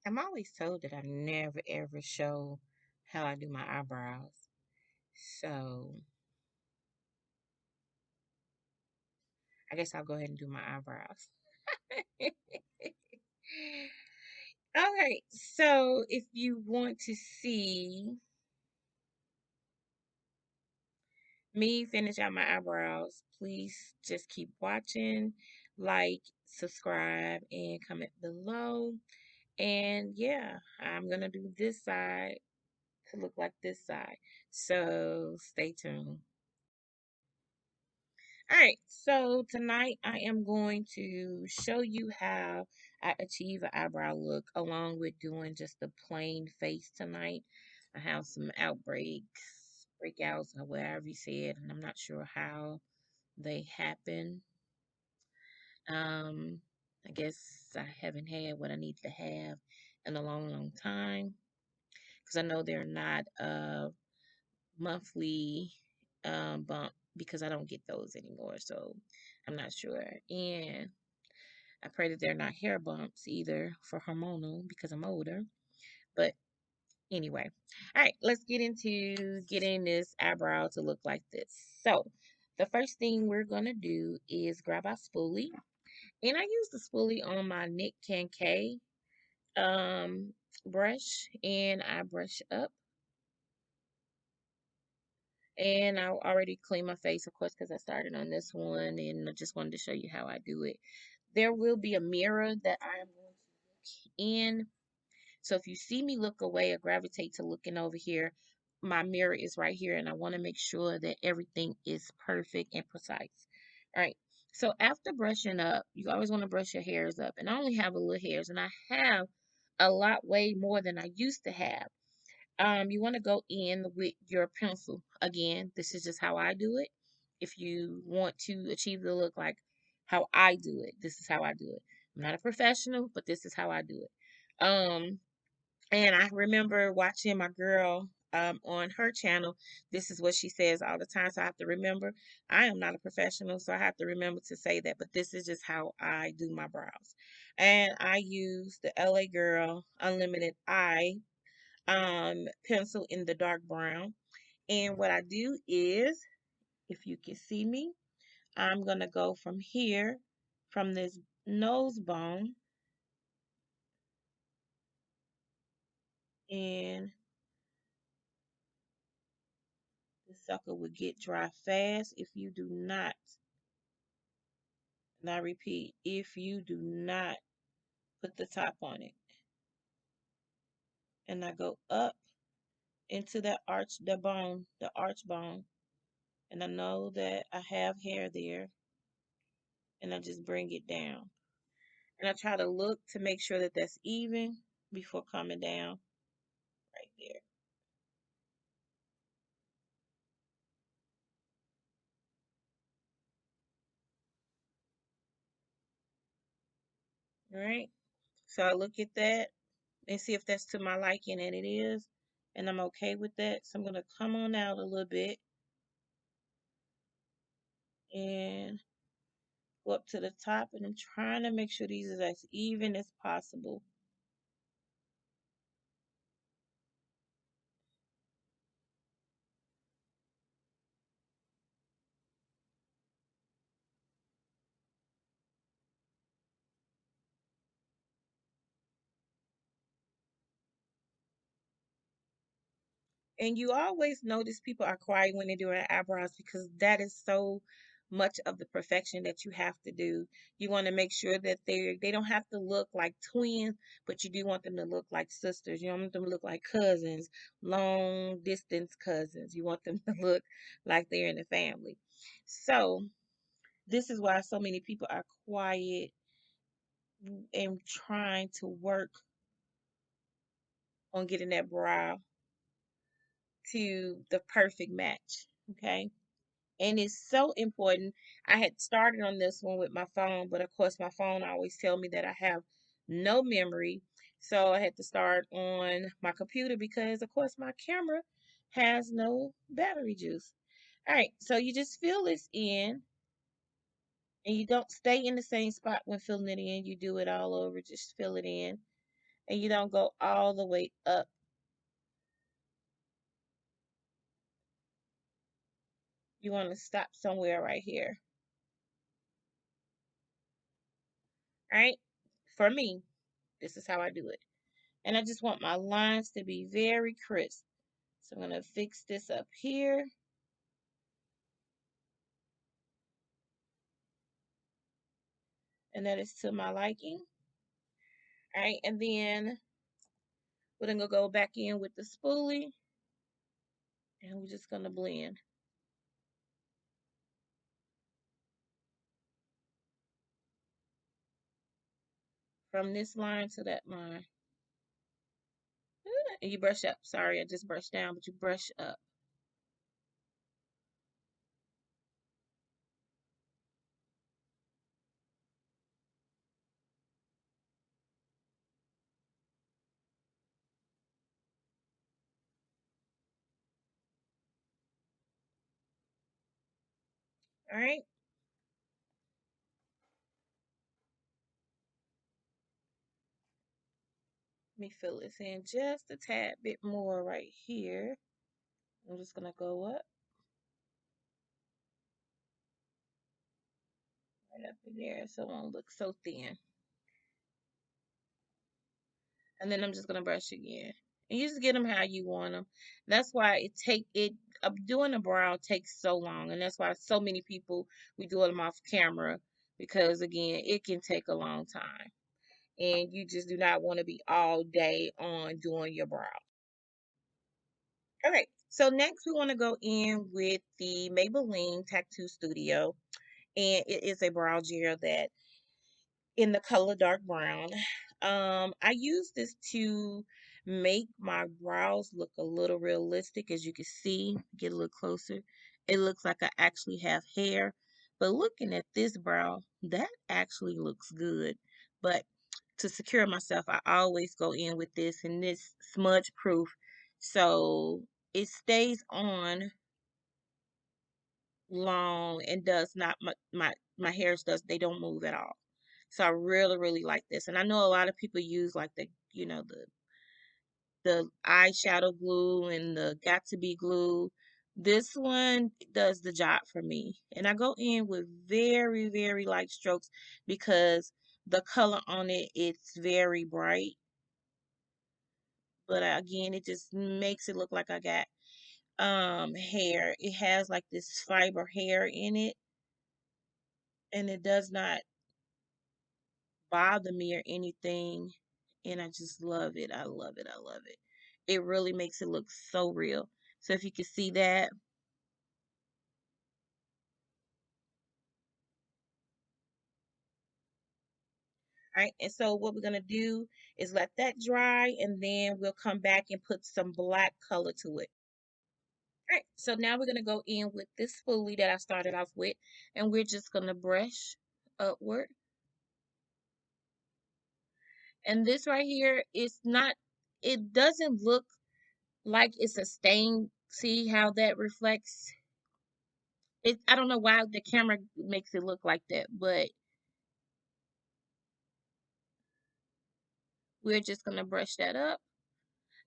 I'm always told that I never ever show how I do my eyebrows. So I guess I'll go ahead and do my eyebrows. All right. So if you want to see me finish out my eyebrows, please just keep watching, like, subscribe, and comment below. And yeah, I'm gonna do this side to look like this side. So stay tuned. All right, so tonight I am going to show you how I achieve an eyebrow look along with doing just a plain face tonight. I have some outbreaks, breakouts, or whatever you said, and I'm not sure how they happen. Um, I guess I haven't had what I need to have in a long, long time because I know they're not monthly bump because I don't get those anymore. So I'm not sure. And I pray that they're not hair bumps either for hormonal because I'm older. But anyway, all right, let's get into getting this eyebrow to look like this. So the first thing we're going to do is grab our spoolie. And I use the spoolie on my Nick Kankay brush and I brush up. And I already cleaned my face, of course, because I started on this one and I just wanted to show you how I do it. There will be a mirror that I am going to look in. So if you see me look away or gravitate to looking over here, my mirror is right here and I want to make sure that everything is perfect and precise. All right. So after brushing up, you always want to brush your hairs up. And I only have a little hairs and I have a lot way more than I used to have. You want to go in with your pencil. Again, this is just how I do it. If you want to achieve the look like how I do it, this is how I do it. I'm not a professional, but this is how I do it. And I remember watching my girl on her channel. This is what she says all the time. So I have to remember. I am not a professional, so I have to remember to say that. But this is just how I do my brows. And I use the LA Girl Unlimited Eye pencil in the dark brown. And what I do is, if you can see me, I'm going to go from here, from this nose bone, and the sucker will get dry fast if you do not, and I repeat, if you do not put the top on it. And I go up into that arch, the arch bone, and I know that I have hair there, and I just bring it down. And I try to look to make sure that that's even before coming down right there. All right. So I look at that and see if that's to my liking, and it is. And I'm okay with that. So I'm going to come on out a little bit and go up to the top. And I'm trying to make sure these are as even as possible. And you always notice people are quiet when they're doing eyebrows because that is so much of the perfection that you have to do. You want to make sure that they don't have to look like twins, but you do want them to look like sisters. You want them to look like cousins, long distance cousins. You want them to look like they're in the family. So this is why so many people are quiet and trying to work on getting that brow to the perfect match. Okay. And it's so important. I had started on this one with my phone, but of course my phone always tell me that I have no memory. So I had to start on my computer because of course my camera has no battery juice. All right, so you just fill this in and you don't stay in the same spot when filling it in. You do it all over, just fill it in. and you don't go all the way up. You want to stop somewhere right here. All right? For me, this is how I do it. And I just want my lines to be very crisp. So I'm going to fix this up here. And that is to my liking. All right, and then we're going to go back in with the spoolie. And we're just going to blend. From this line to that line. And you brush up. Sorry, I just brushed down, but you brush up. All right. Let me fill this in just a tad bit more right here. I'm just going to go up. Right up in there so it won't look so thin. And then I'm just going to brush again. And you just get them how you want them. That's why doing a brow takes so long. And that's why so many people, we do them off camera. Because again, it can take a long time. And you just do not want to be all day on doing your brow. Okay, so next we want to go in with the Maybelline Tattoo Studio. And it is a brow gel that in the color dark brown. I use this to make my brows look a little realistic. As you can see, get a little closer. It looks like I actually have hair. But looking at this brow, that actually looks good. But to secure myself, I always go in with this, and this smudge proof. So it stays on long and does not my hairs does they don't move at all. So I really like this. And I know a lot of people use like the eyeshadow glue and the got to be glue. This one does the job for me. And I go in with very light strokes because the color on it, it's very bright. But again, it just makes it look like I got hair. It has like this fiber hair in it, and it does not bother me or anything. And I just love it. I love it. I love it. It really makes it look so real. So if you can see that. All right. And so what we're going to do is let that dry, and then we'll come back and put some black color to it. All right. So now we're going to go in with this spoolie that I started off with, and we're just going to brush upward. And this right here is not, it doesn't look like it's a stain. See how that reflects? I don't know why the camera makes it look like that, but we're just gonna brush that up.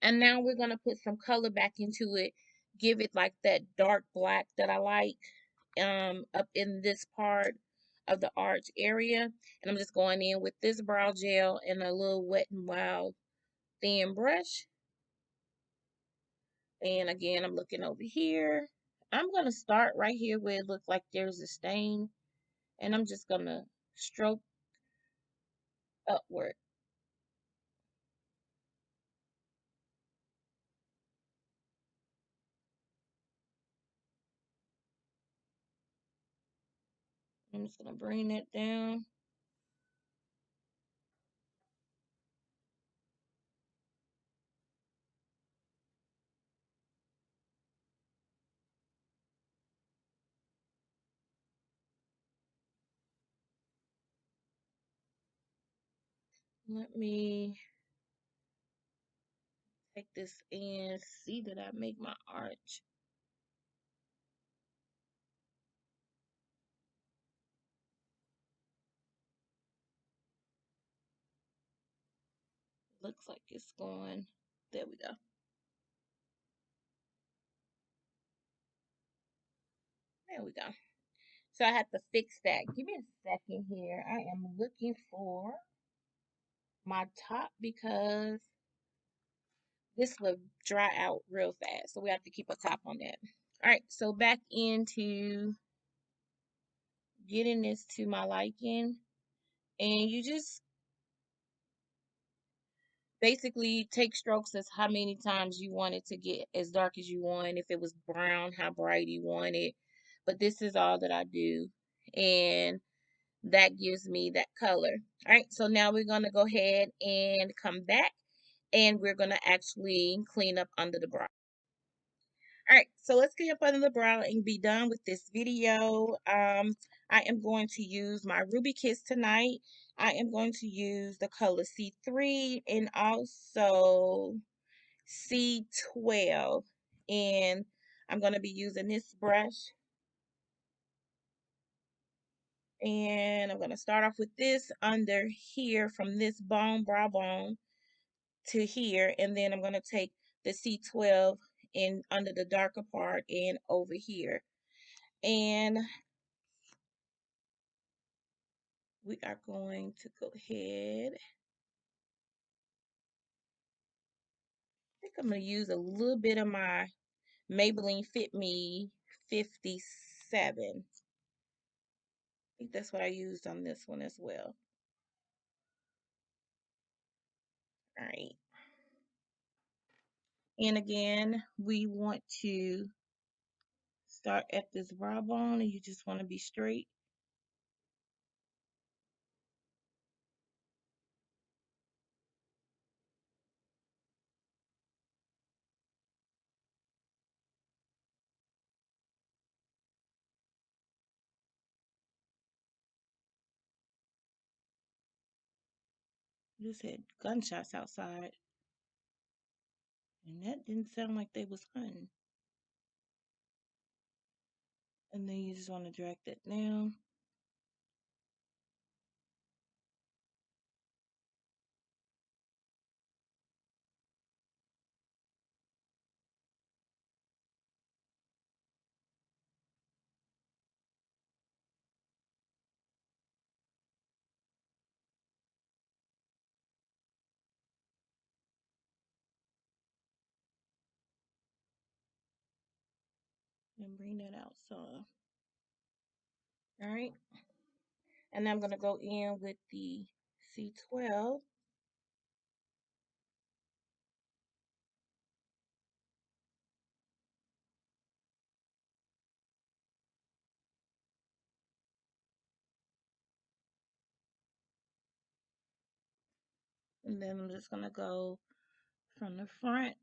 And now we're gonna put some color back into it, give it like that dark black that I like, up in this part of the arch area. And I'm just going in with this brow gel and a little Wet n Wild thin brush. And again, I'm looking over here. I'm gonna start right here where it looks like there's a stain, and I'm just gonna stroke upward. I'm just gonna bring that down. Let me take this and see that I make my arch. looks like it's going. There we go. There we go. So I have to fix that. Give me a second here. I am looking for my top because this will dry out real fast. So we have to keep a top on that. All right, so back into getting this to my liking. And you just basically take strokes as how many times you want it to get as dark as you want. If it was brown, how bright you want it. But this is all that I do. And that gives me that color. All right, so now we're going to go ahead and come back and we're going to actually clean up under the brow. All right, so let's get up under the brow and be done with this video. I am going to use my Ruby Kiss tonight. I am going to use the color C3 and also C12. And I'm going to be using this brush. And I'm going to start off with this under here from this bone, brow bone to here. And then I'm going to take the C12 in under the darker part and over here. And we are going to go ahead. I think I'm going to use a little bit of my Maybelline Fit Me 57. I think that's what I used on this one as well. All right. And again, we want to start at this brow bone and you just want to be straight. Just had gunshots outside. And that didn't sound like they was hunting. And then you just want to drag that down. And bring that out some. All right. And I'm going to go in with the C12. And then I'm just going to go from the front,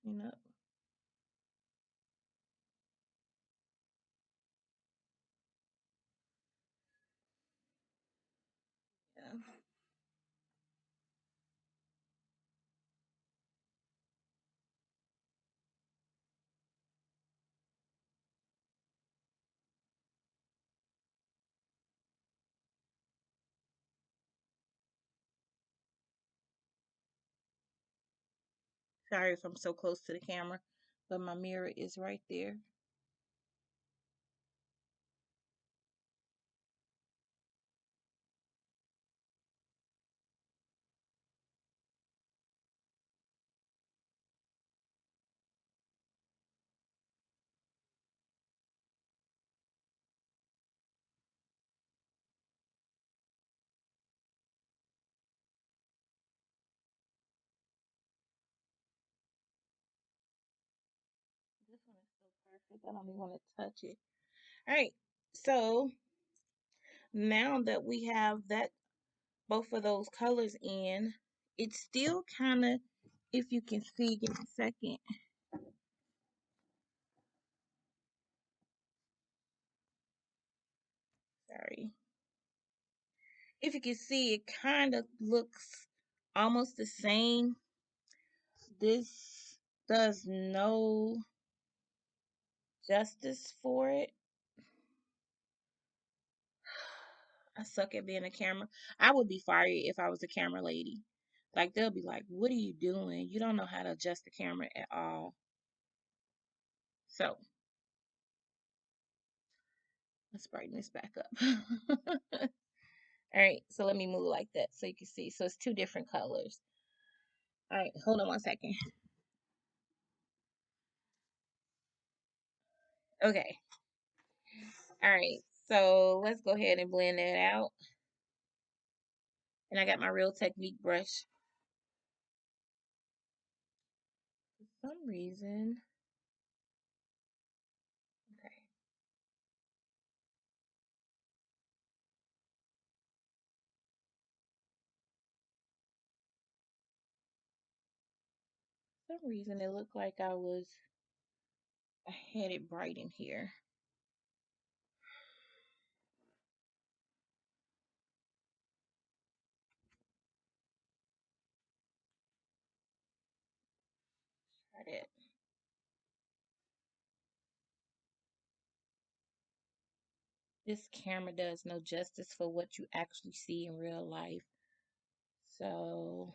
you know. Yeah. Sorry if I'm so close to the camera, but my mirror is right there. This one is so perfect. I don't even want to touch it. All right. So now that we have that both of those colors in, it's still kind of, if you can see, give me a second. Sorry. If you can see, it kind of looks almost the same. This does no justice for it. I suck at being a camera. I would be fired if I was a camera lady. Like they'll be like, "What are you doing? You don't know how to adjust the camera at all." So let's brighten this back up. All right, so let me move like that so you can see. So it's two different colors. All right, hold on one second. Okay. All right. So let's go ahead and blend that out. And I got my Real Technique brush. For some reason, okay. For some reason it looked like I had it bright in here. Try that. This camera does no justice for what you actually see in real life. So,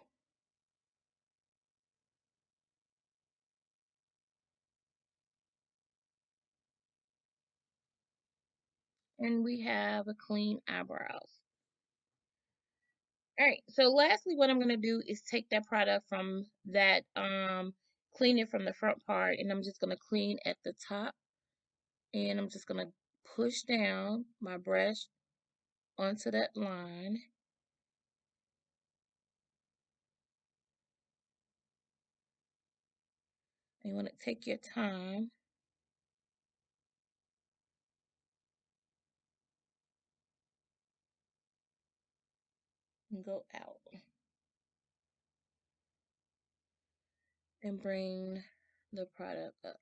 and we have a clean eyebrows. All right. So lastly, what I'm going to do is take that product from that, clean it from the front part, and I'm just going to clean at the top. And I'm just going to push down my brush onto that line. And you want to take your time and go out and bring the product up.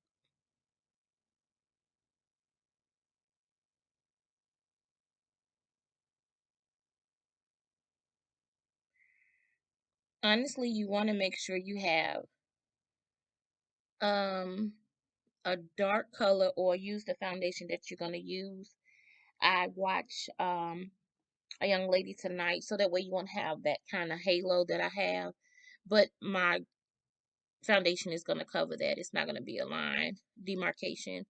Honestly, you want to make sure you have um a dark color or use the foundation that you're going to use. I watch a young lady tonight so that way you won't have that kind of halo that I have, but my foundation is going to cover that. It's not going to be a line demarcation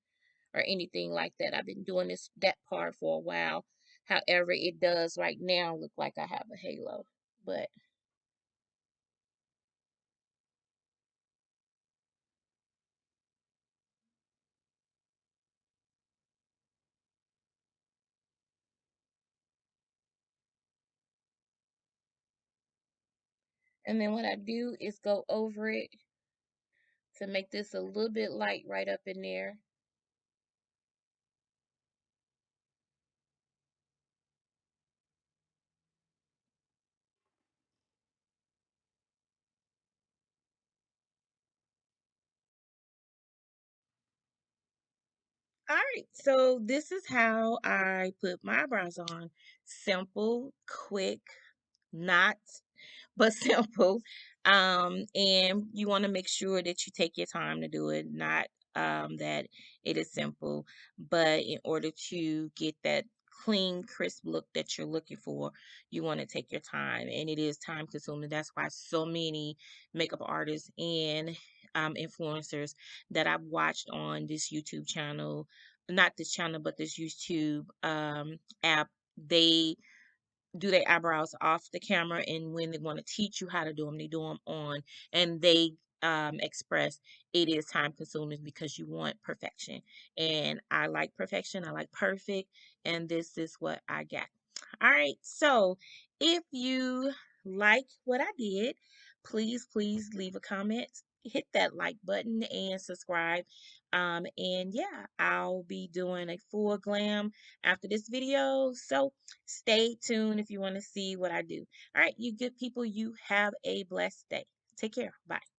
or anything like that. I've been doing that part for a while. However, it does right now look like I have a halo, but and then what I do is go over it to make this a little bit light right up in there. All right, so this is how I put my eyebrows on. Simple, quick, not but simple. And you want to make sure that you take your time to do it, not that it is simple, but in order to get that clean, crisp look that you're looking for, you want to take your time, and it is time consuming. That's why so many makeup artists and influencers that I've watched on this YouTube channel, not this channel, but this YouTube app, they do their eyebrows off the camera, and when they want to teach you how to do them, they do them on, and they express it is time consuming because you want perfection, and I like perfection, I like perfect, and this is what I got. All right, so if you like what I did, please leave a comment, hit that like button, and subscribe. And yeah, I'll be doing a full glam after this video, so stay tuned if you want to see what I do. All right, you good people, you have a blessed day. Take care. Bye.